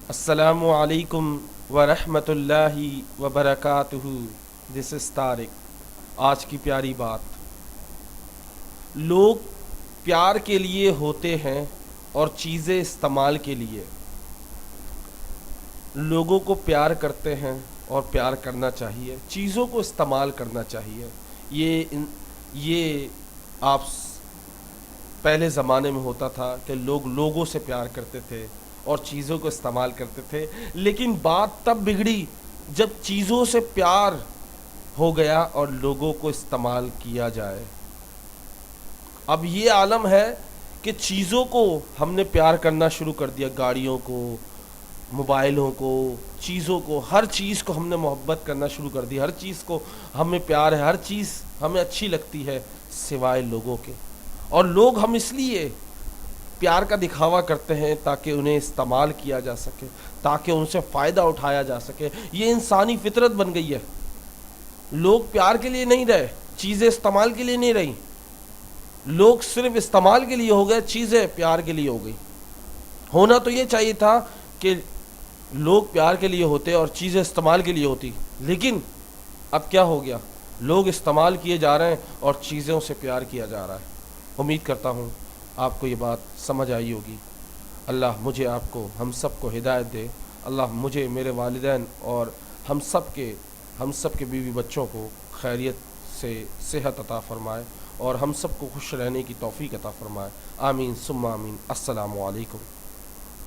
السلام علیکم ورحمۃ اللہ وبرکاتہ. دس از طارق. آج کی پیاری بات. لوگ پیار کے لیے ہوتے ہیں اور چیزیں استعمال کے لیے. لوگوں کو پیار کرتے ہیں اور پیار کرنا چاہیے، چیزوں کو استعمال کرنا چاہیے. یہ آپ پہلے زمانے میں ہوتا تھا کہ لوگ لوگوں سے پیار کرتے تھے اور چیزوں کو استعمال کرتے تھے، لیکن بات تب بگڑی جب چیزوں سے پیار ہو گیا اور لوگوں کو استعمال کیا جائے. اب یہ عالم ہے کہ چیزوں کو ہم نے پیار کرنا شروع کر دیا، گاڑیوں کو، موبائلوں کو، چیزوں کو، ہر چیز کو ہم نے محبت کرنا شروع کر دی. ہر چیز کو ہمیں پیار ہے، ہر چیز ہمیں اچھی لگتی ہے سوائے لوگوں کے. اور لوگ ہم اس لیے پیار کا دکھاوا کرتے ہیں تاکہ انہیں استعمال کیا جا سکے، تاکہ ان سے فائدہ اٹھایا جا سکے. یہ انسانی فطرت بن گئی ہے. لوگ پیار کے لیے نہیں رہے، چیزیں استعمال کے لیے نہیں رہی. لوگ صرف استعمال کے لیے ہو گئے، چیزیں پیار کے لیے ہو گئی. ہونا تو یہ چاہیے تھا کہ لوگ پیار کے لیے ہوتے اور چیزیں استعمال کے لیے ہوتی، لیکن اب کیا ہو گیا؟ لوگ استعمال کیے جا رہے ہیں اور چیزوں سے پیار کیا جا رہا ہے. امید کرتا ہوں آپ کو یہ بات سمجھ آئی ہوگی. اللہ مجھے، آپ کو، ہم سب کو ہدایت دے. اللہ مجھے، میرے والدین اور ہم سب کے بیوی بچوں کو خیریت سے صحت عطا فرمائے اور ہم سب کو خوش رہنے کی توفیق عطا فرمائے. آمین ثم آمین. السلام علیکم.